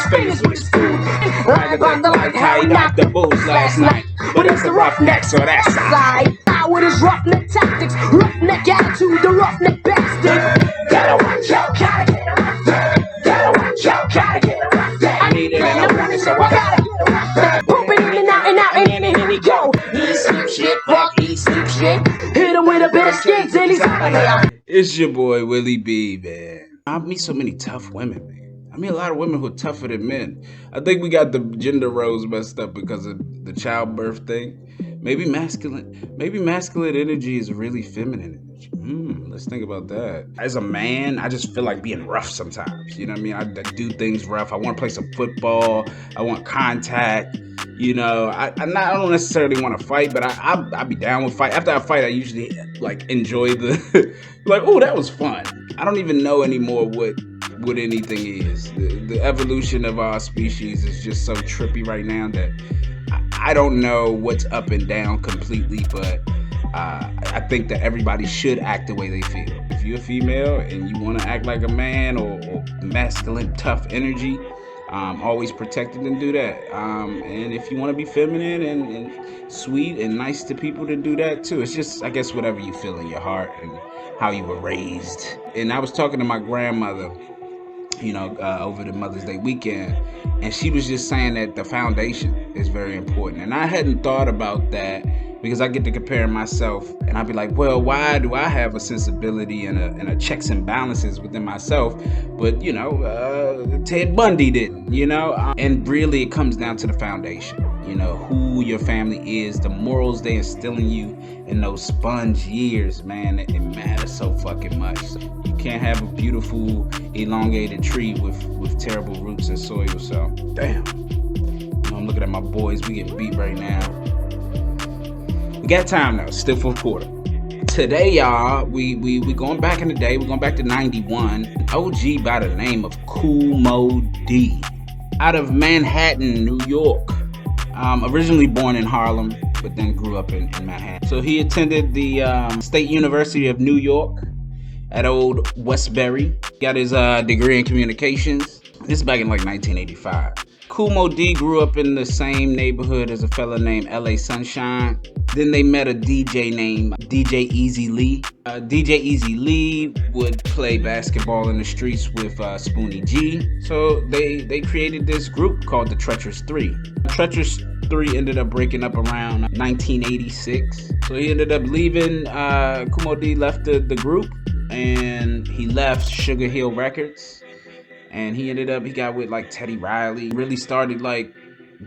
fingers with his food. Like how he knocked the booze last night. But it's the roughneck, so that's side. Now with his roughneck tactics, roughneck attitude, the roughneck bastard. Gotta watch out, gotta get around that. Gotta watch out, gotta get around that. I need it and I want it, so I gotta get around that. Pumping in and out and out and in and he go. He sleep shit, fuck, he sleep shit. Hit him with a bit of skins and he's out of here. It's your boy Willie B, man. I meet so many tough women, man. I mean, a lot of women who are tougher than men. I think we got the gender roles messed up because of the childbirth thing. Maybe masculine energy is really feminine energy. Let's think about that. As a man, I just feel like being rough sometimes. You know what I mean? I do things rough. I want to play some football. I want contact. You know, I don't necessarily want to fight, but I'll be down with fight. After I fight, I usually like enjoy the like, oh, that was fun. I don't even know anymore what anything is. The evolution of our species is just so trippy right now that I don't know what's up and down completely, but I think that everybody should act the way they feel. If you're a female and you want to act like a man or masculine, tough energy, always protect it and do that. And if you want to be feminine and sweet and nice to people, to do that too. It's just, I guess, whatever you feel in your heart and how you were raised. And I was talking to my grandmother, you know, over the Mother's Day weekend, and she was just saying that the foundation is very important. And I hadn't thought about that because I get to compare myself, and I'd be like, well, why do I have a sensibility and a checks and balances within myself, but you know, Ted Bundy didn't, you know? And really, it comes down to the foundation. You know, who your family is, the morals they instill in you in those sponge years, man, it matters so fucking much. So you can't have a beautiful, elongated tree with terrible roots and soil. So, damn. You know, I'm looking at my boys. We getting beat right now. We got time now. Still fourth quarter. Today, y'all, we going back in the day. We're going back to 91. OG by the name of Kool Moe Dee, out of Manhattan, New York. Originally born in Harlem, but then grew up in Manhattan. So he attended the State University of New York at Old Westbury. Got his degree in communications. This is back in like 1985. Kool Moe Dee grew up in the same neighborhood as a fella named L.A. Sunshine. Then they met a DJ named DJ Easy Lee. DJ Easy Lee would play basketball in the streets with Spoonie G. So they created this group called the Treacherous Three. Treacherous Three ended up breaking up around 1986. So he ended up leaving, Kool Moe Dee left the group, and he left Sugar Hill Records. And he got with like Teddy Riley. Really started like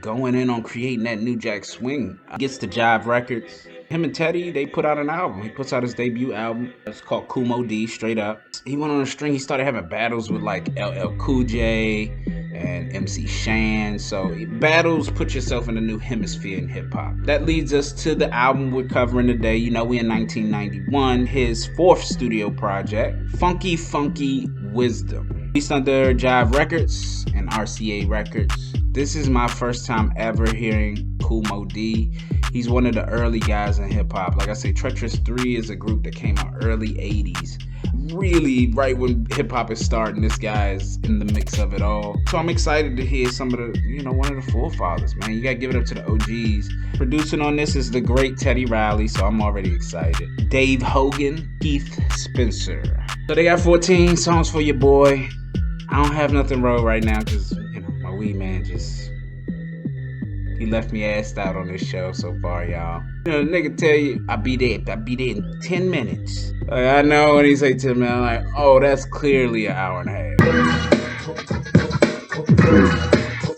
going in on creating that New Jack Swing. Gets to Jive Records. Him and Teddy, they put out an album. He puts out his debut album. It's called Kool Moe Dee, straight up. He went on a string. He started having battles with like LL Cool J and MC Shan. So battles, put yourself in a new hemisphere in hip hop. That leads us to the album we're covering today. You know, we in 1991. His fourth studio project, Funke Funke Wisdom. Released under JIVE Records and RCA Records. This is my first time ever hearing Kool Moe Dee. He's one of the early guys in hip hop. Like I say, Treacherous Three is a group that came out early 80s. Really, right when hip hop is starting, this guy is in the mix of it all. So I'm excited to hear some of the, you know, one of the forefathers, man. You gotta give it up to the OGs. Producing on this is the great Teddy Riley, so I'm already excited. Dave Hogan, Keith Spencer. So they got 14 songs for your boy. I don't have nothing wrong right now because, you know, my weed man he left me assed out on this show so far, y'all. You know, the nigga tell you, I'll be there in 10 minutes. Like, I know when he say 10 minutes, I'm like, oh, that's clearly an hour and a half.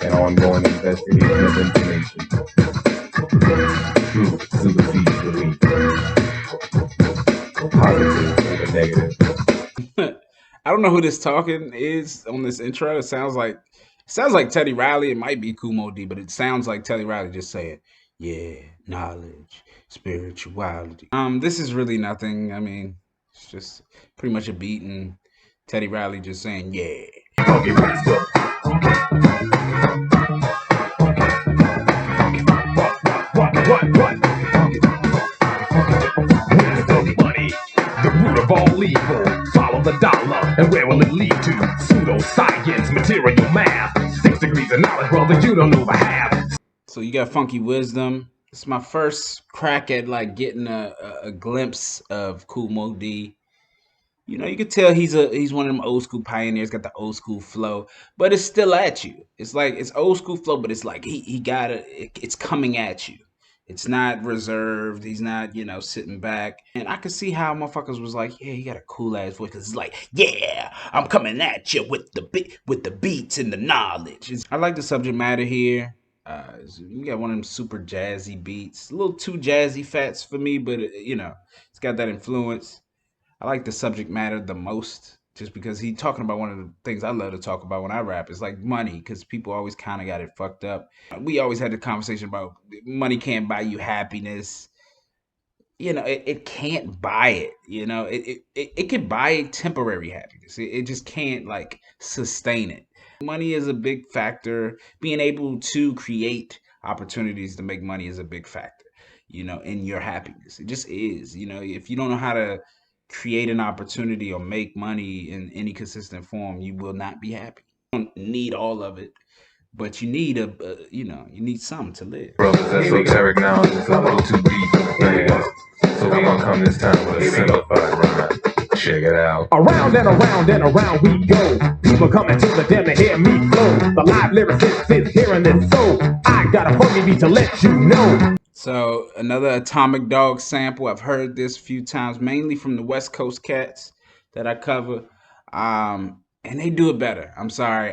An ongoing investigation of information. Truth supersedes belief. Positive over negative. I don't know who this talking is on this intro. It sounds like Teddy Riley. It might be Kool Moe Dee, but it sounds like Teddy Riley just saying, yeah, knowledge, spirituality. This is really nothing. I mean, it's just pretty much a beat and Teddy Riley just saying, yeah. Money, the root of all evil. Follow the dollar, and where will it lead to? Pseudoscience, material math, 6 degrees of knowledge, brother, you don't know the half. So you got Funky Wisdom. It's my first crack at like getting a glimpse of Kool Moe Dee. You know, you could tell he's one of them old school pioneers, got the old school flow, but it's still at you. It's like it's old school flow, but it's like he got it's coming at you. It's not reserved. He's not, you know, sitting back. And I could see how motherfuckers was like, yeah, he got a cool ass voice, cause it's like, yeah, I'm coming at you with the beats and the knowledge. I like the subject matter here. You got one of them super jazzy beats, a little too jazzy fats for me, but you know, it's got that influence. I like the subject matter the most just because he talking about one of the things I love to talk about when I rap. It's like money, because people always kind of got it fucked up. We always had the conversation about money can't buy you happiness. You know, it can't buy it. You know, it can buy temporary happiness. It just can't like sustain it. Money is a big factor. Being able to create opportunities to make money is a big factor, you know, in your happiness. It just is. You know, if you don't know how to create an opportunity or make money in any consistent form, you will not be happy. You don't need all of it, but you need you know, you need something to live. Brothers, esoteric now, it's a little too deep in the thing. So we gonna come this time with a simplified rhyme. Check it out. Around and around and around we go. People coming to the den to hear me flow. The live lyricist is hearing this, so I got a funky beat to let you know. So another Atomic Dog sample. I've heard this a few times, mainly from the West Coast cats that I cover. And they do it better. I'm sorry.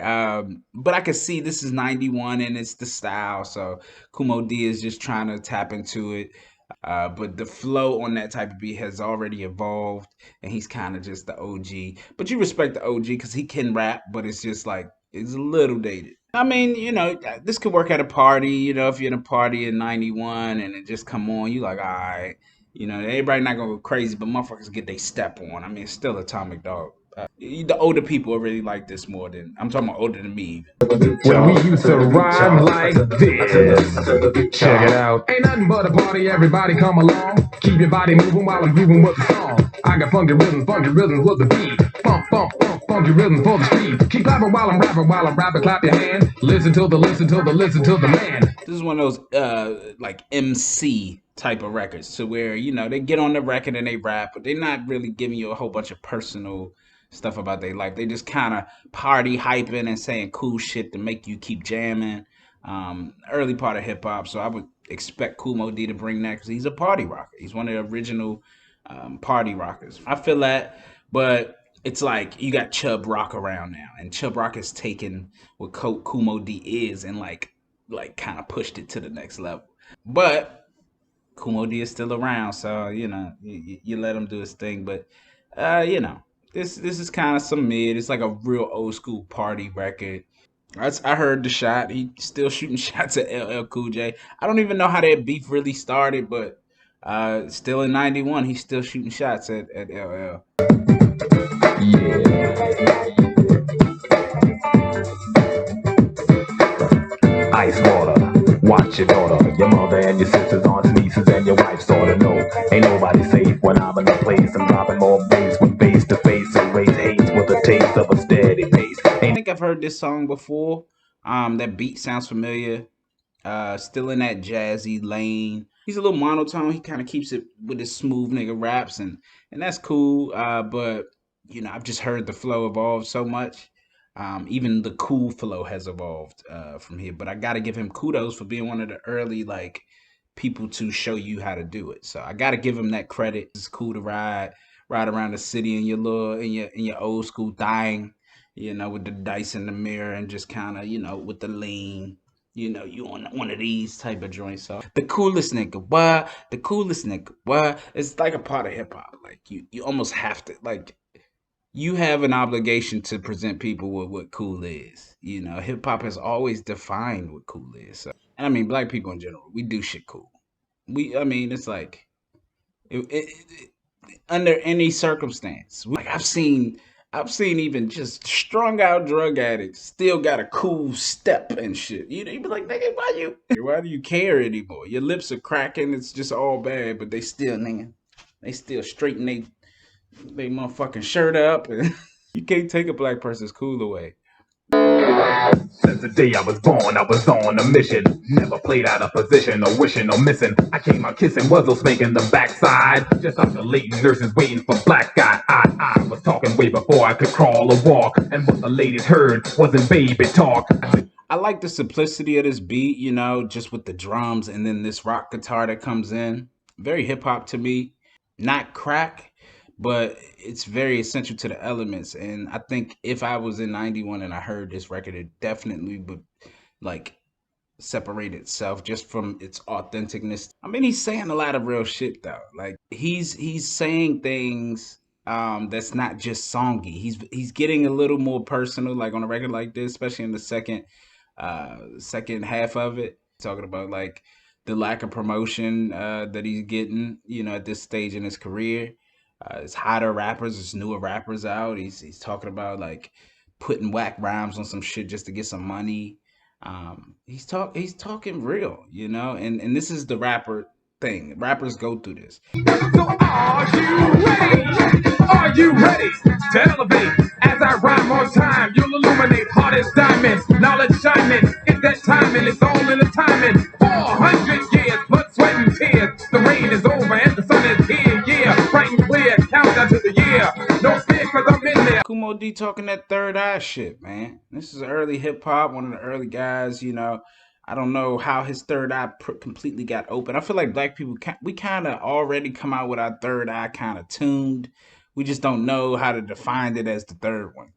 But I can see this is 91 and it's the style. So Kool Moe Dee is just trying to tap into it. But the flow on that type of beat has already evolved, and he's kind of just the OG. But you respect the OG because he can rap, but it's just like it's a little dated. I mean, you know, this could work at a party. You know, if you're in a party in '91 and it just come on, you like, all right. You know, everybody not gonna go crazy, but motherfuckers get they step on. I mean, it's still Atomic Dog. The older people really like this more than I'm talking about older than me. When we used to rhyme like this. Check it out. Ain't nothing but a party, everybody come along. Keep your body moving while I'm grooving with the song. I got funky rhythms with the beat. Bump, bump, bump, funky rhythms for the street. Keep clapping while I'm rapping, clap your hands. Listen to the man. This is one of those like MC type of records to where, you know, they get on the record and they rap, but they're not really giving you a whole bunch of personal stuff about their life. They just kind of party hyping and saying cool shit to make you keep jamming. Early part of hip hop, so I would expect Kool Moe Dee to bring that because he's a party rocker. He's one of the original party rockers. I feel that, but it's like you got Chubb Rock around now, and Chubb Rock has taken what Kool Moe Dee is and like kind of pushed it to the next level. But Kool Moe Dee is still around, so you know you let him do his thing. But you know, this is kind of some mid. It's like a real old school party record. I heard the shot. He still shooting shots at LL Cool J. I don't even know how that beef really started, but still in '91, he's still shooting shots at LL. Yeah. Ice water, watch your daughter, your mother and your sisters, aunts, nieces, and your wife sorta know. Ain't nobody safe when I'm in the place. I'm dropping more bass with face to face and raise hates with a taste of a steady pace. I think I've heard this song before. That beat sounds familiar. Still in that jazzy lane. He's a little monotone. He kind of keeps it with his smooth nigga raps, and that's cool. But you know, I've just heard the flow evolve so much. Even the cool flow has evolved from here. But I gotta give him kudos for being one of the early like people to show you how to do it. So I gotta give him that credit. It's cool to ride around the city in your little in your old school thing, you know, with the dice in the mirror and just kind of, you know, with the lean. You know, you on one of these type of joints. So the coolest nigga, what? The coolest nigga, what? It's like a part of hip hop. Like you almost have to like you have an obligation to present people with what cool is. You know, hip hop has always defined what cool is. So, and I mean, black people in general, we do shit cool. I mean, it's like under any circumstance. Like I've seen even just strung out drug addicts still got a cool step and shit. You be like, nigga, why do you care anymore? Your lips are cracking, it's just all bad, but they still, nigga, they still straighten they motherfucking shirt up. And you can't take a black person's cool away. Since the day I was born, I was on a mission. Never played out of position or wishing or missing. I came out kissing, wuzzle spanking the backside. Just oscillating nurses waiting for black guy. I was talking way before I could crawl or walk. And what the ladies heard wasn't baby talk. I like the simplicity of this beat, you know, just with the drums and then this rock guitar that comes in. Very hip hop to me. Not crack, but it's very essential to the elements. And I think if I was in 91 and I heard this record, it definitely would like separate itself just from its authenticness. I mean, he's saying a lot of real shit though. Like he's saying things that's not just songy. He's getting a little more personal, like on a record like this, especially in the second half of it, talking about like the lack of promotion that he's getting, you know, at this stage in his career. It's hotter rappers, it's newer rappers out. He's talking about like putting whack rhymes on some shit just to get some money. He's talking real, you know, and this is the rapper thing. Rappers go through this. So are you ready? Are you ready to elevate? As I rhyme on time, you'll illuminate hardest diamonds. Knowledge shining, it's that timing, it's all in the timing. 400 years, blood, sweat, and tears. The rain is over and the sun is here, yeah. Bright and clear, countdown to the year. No fear, cause I'm in there. Kool Moe Dee talking that third eye shit, man. This is early hip hop, one of the early guys, you know. I don't know how his third eye completely got open. I feel like black people, we kind of already come out with our third eye kind of tuned. We just don't know how to define it as the third one.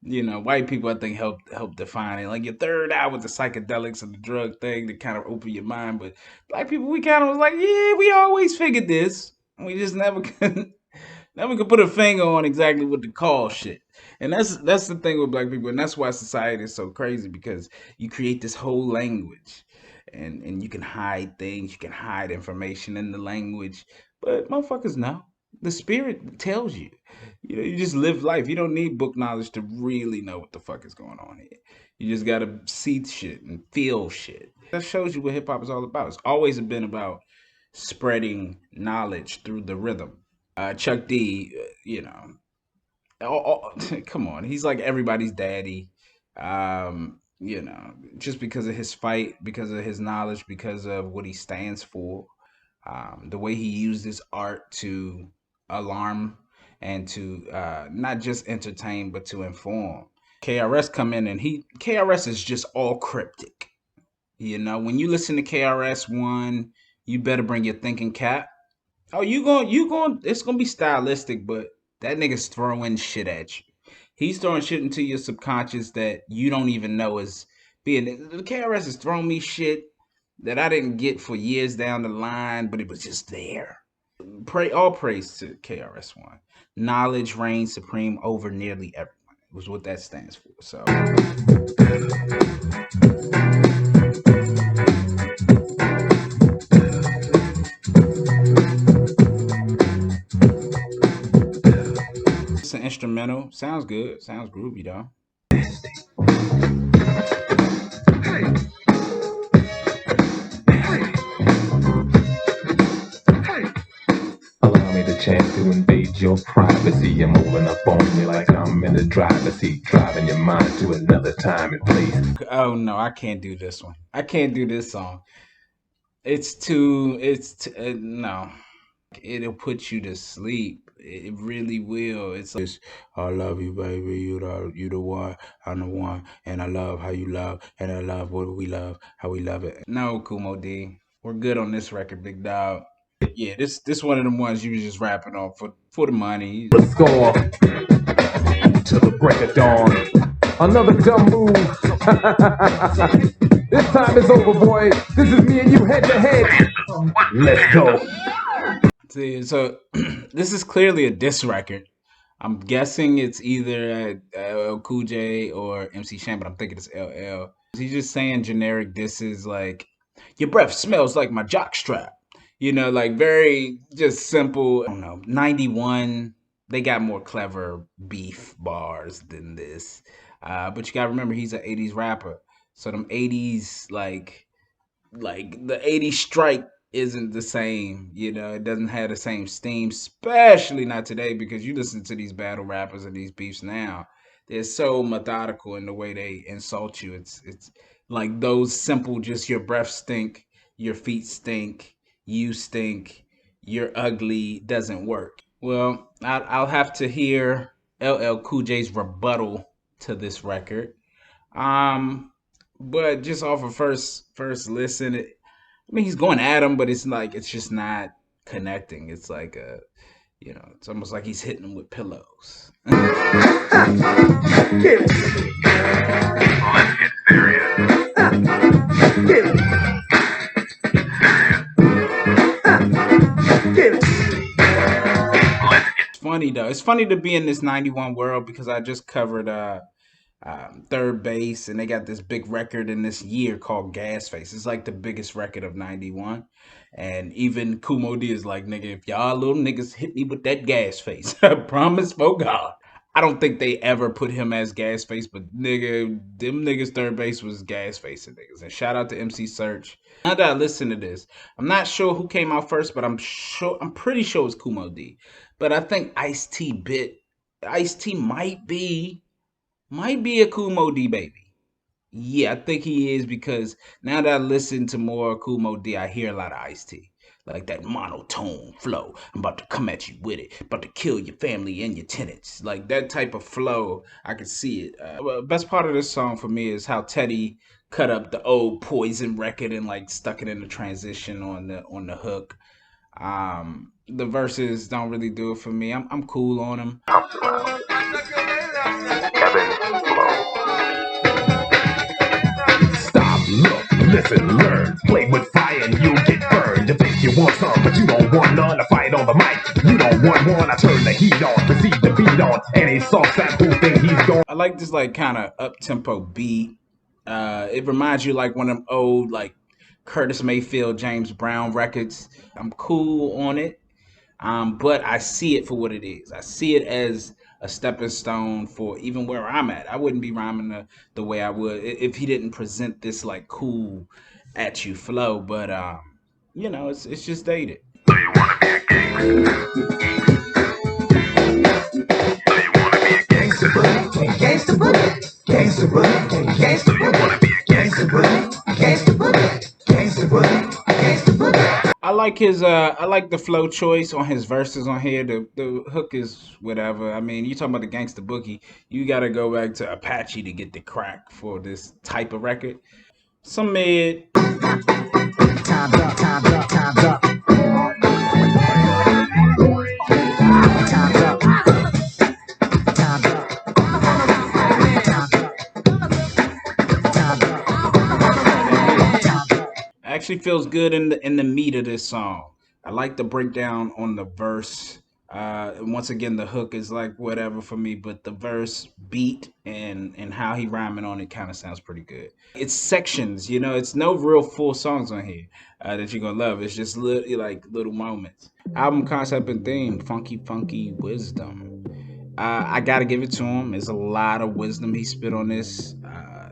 You know, white people I think help define it. Like your third eye with the psychedelics and the drug thing to kind of open your mind. But black people, we kind of was like, yeah, we always figured this. We just never could put a finger on exactly what to call shit. And that's the thing with black people, and that's why society is so crazy, because you create this whole language and you can hide things, you can hide information in the language, but motherfuckers know. The spirit tells you. You know, you just live life. You don't need book knowledge to really know what the fuck is going on here. You just gotta see shit and feel shit. That shows you what hip hop is all about. It's always been about spreading knowledge through the rhythm. Chuck D, you know, come on, he's like everybody's daddy. You know, just because of his fight, because of his knowledge, because of what he stands for, the way he uses art to alarm and to not just entertain but to inform. KRS come in and KRS is just all cryptic. You know, when you listen to KRS One, you better bring your thinking cap. Oh, you going it's gonna be stylistic, but that nigga's throwing shit at you. He's throwing shit into your subconscious that you don't even know is being. The KRS has thrown me shit that I didn't get for years down the line, but it was just there. All praise to KRS-One. Knowledge reigns supreme over nearly everyone. It was what that stands for. So. It's an instrumental. Sounds good. Sounds groovy, though. Allow me the chance to invade your privacy. I'm moving up on you like I'm in the driver's seat, driving your mind to another time and place. Oh no, I can't do this one. I can't do this song. No. It'll put you to sleep. It really will. It's like, I love you, baby. You the one. I'm the one, and I love how you love, and I love what we love, how we love it. No, Kool Moe Dee, we're good on this record, big dog. Yeah, this one of them ones you was just rapping on for the money. The score to the break of dawn. Another dumb move. This time is over, boy. This is me and you head to head. Let's go. See, so this is clearly a diss record. I'm guessing it's either LL Cool J or MC Shan, but I'm thinking it's LL. He's just saying generic disses like, your breath smells like my jockstrap. You know, like very just simple. I don't know, 91, they got more clever beef bars than this. But you gotta remember, he's an 80s rapper. So them 80s, like the 80s strike isn't the same, you know, it doesn't have the same steam, especially not today, because you listen to these battle rappers and these beefs now, They're so methodical in the way they insult you. It's like those simple, just your breath stink, your feet stink, you stink, you're ugly doesn't work. Well, I'll have to hear LL Cool J's rebuttal to this record. Um, but just off of first listen, I mean he's going at him, but it's like it's just not connecting. It's like it's almost like he's hitting him with pillows. It's funny though. It's funny to be in this 91 world because I just covered Third Base, and they got this big record in this year called Gas Face. It's like the biggest record of 91. And even Kool Moe Dee is like, nigga, if y'all little niggas hit me with that gas face, I promise for God. I don't think they ever put him as Gas Face, but nigga, them niggas Third Base was gas facing niggas. And shout out to MC Search. Now that I listen to this, I'm not sure who came out first, but I'm pretty sure it's Kool Moe Dee. But I think Ice-T might be a Kool Moe Dee baby. Yeah, I think he is because now that I listen to more Kool Moe Dee, I hear a lot of Ice-T. Like that monotone flow. I'm about to come at you with it. About to kill your family and your tenants. Like that type of flow, I can see it. Best part of this song for me is how Teddy cut up the old Poison record and like stuck it in the transition on the hook. The verses don't really do it for me. I'm cool on them. Stop, look, listen, learn. Play with fire and you get burned. You think you want some, but you don't want none. To fight on the mic, you don't want one. I turn the heat on, proceed the beat on, and he sauce that who think he's going. I like this like kind of up-tempo beat. It reminds you like one of them old like Curtis Mayfield, James Brown records. I'm cool on it. But I see it for what it is. I see it as a stepping stone for even where I'm at. I wouldn't be rhyming the way I would if he didn't present this like cool at you flow. But it's just dated. So you wanna be a gangster? So you wanna be a gangster? Gangsta boogie, gangsta boogie, gangsta boogie, You wanna be a gangster? gangsta boogie, gangsta boogie, gangsta boogie. I like his I like the flow choice on his verses on here. The hook is whatever. I mean, you talking about the Gangsta Boogie, you gotta go back to Apache to get the crack for this type of record. Some mid. Time's up, time's up, time's up. Time's up. Time's up. Actually feels good in the meat of this song. I like the breakdown on the verse. Once again, the hook is like whatever for me, but the verse beat and how he rhyming on it kind of sounds pretty good. It's sections, it's no real full songs on here that you're gonna love. It's just little moments. Album concept and theme, Funke Funke Wisdom. I gotta give it to him. There's a lot of wisdom he spit on this.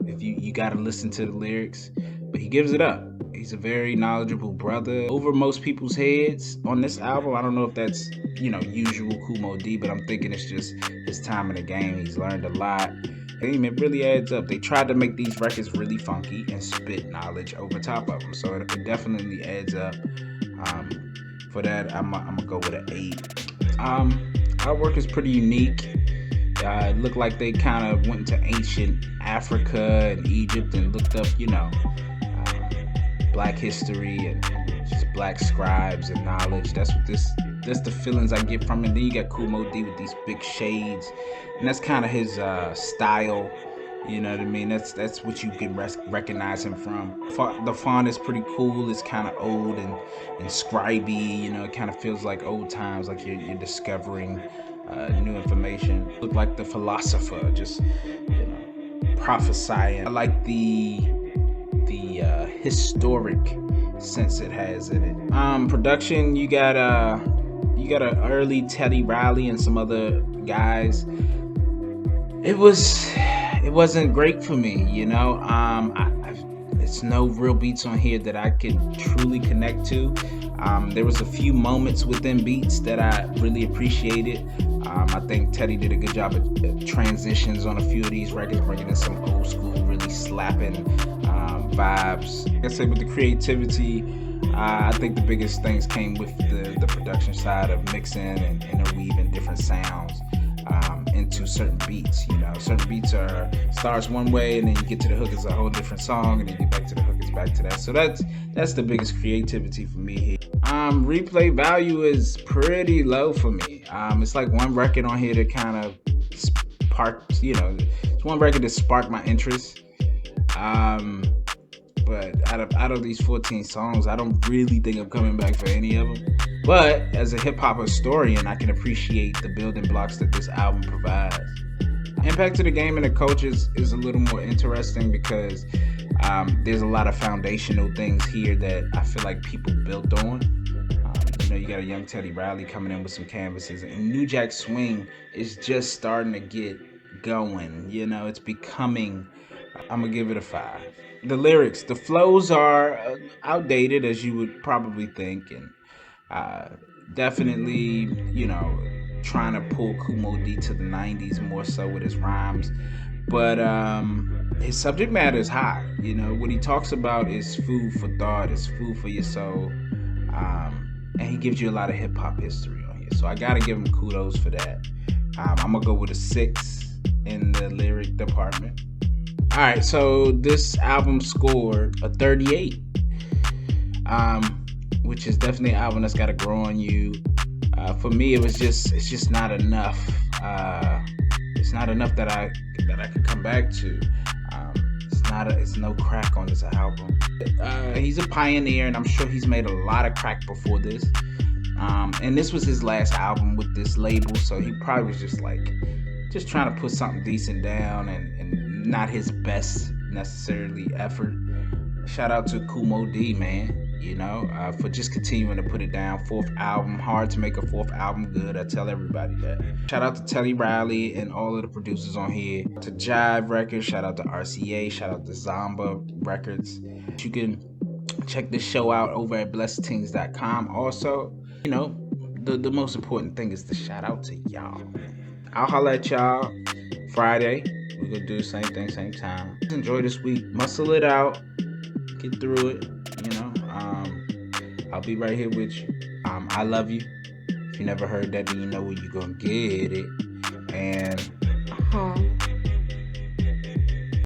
If you gotta listen to the lyrics, but he gives it up. He's a very knowledgeable brother. Over most people's heads on this album. I don't know if that's usual Kool Moe Dee, but I'm thinking it's just his time in the game. He's learned a lot. And it really adds up. They tried to make these records really funky and spit knowledge over top of them, so it definitely adds up. For that, I'm gonna go with an 8. Artwork is pretty unique. It looked like they kind of went into ancient Africa and Egypt and looked up, Black history and just Black scribes and knowledge. That's the feelings I get from it. Then you got Kool Moe Dee with these big shades, and that's kind of his style. You know what I mean? That's what you can recognize him from. The font is pretty cool. It's kind of old and scribey. It kind of feels like old times, like you're discovering new information. Look like the philosopher, just prophesying. I like the historic sense it has in it. Production, you got a early Teddy Riley and some other guys. It wasn't great for me, it's no real beats on here that I could truly connect to. There was a few moments within beats that I really appreciated. I think Teddy did a good job at transitions on a few of these records, bringing in some old school, really slapping vibes. Like I said, with the creativity, I think the biggest things came with the production side of mixing and interweaving different sounds into certain beats. You know, certain beats starts one way, and then you get to the hook, it's a whole different song, and then you get back to the hook, it's back to that. So that's the biggest creativity for me here. Replay value is pretty low for me. It's like one record on here that kind of sparked, it's one record that sparked my interest. But out of these 14 songs, I don't really think I'm coming back for any of them. But as a hip-hop historian, I can appreciate the building blocks that this album provides. Impact to the game and the culture is a little more interesting because there's a lot of foundational things here that I feel like people built on. You got a young Teddy Riley coming in with some canvases, and New Jack Swing is just starting to get going. It's becoming, I'm gonna give it a 5. The lyrics, the flows are outdated, as you would probably think, and definitely, trying to pull Kool Moe Dee to the 90s more so with his rhymes. But his subject matter is high. What he talks about is food for thought, is food for your soul. And he gives you a lot of hip-hop history on here. So I gotta give him kudos for that. I'm gonna go with a 6 in the lyric department. Alright, so this album scored a 38. Which is definitely an album that's gotta grow on you. For me, it's just not enough. It's not enough that I can come back to. It's no crack on this album. He's a pioneer, and I'm sure he's made a lot of crack before this. And this was his last album with this label, so he probably was just trying to put something decent down, and not his best necessarily effort. Shout out to Kool Moe Dee, man. For just continuing to put it down. 4th album, hard to make a 4th album good. I tell everybody that. Shout out to Teddy Riley and all of the producers on here. To JIVE Records, shout out to RCA, shout out to Zomba Records. You can check this show out over at blessedteens.com. Also, the most important thing is to shout out to y'all. I'll holler at y'all Friday. We're gonna do the same thing, same time. Enjoy this week. Muscle it out. Get through it. I'll be right here with you. I love you. If you never heard that, then you know where you're gonna get it. And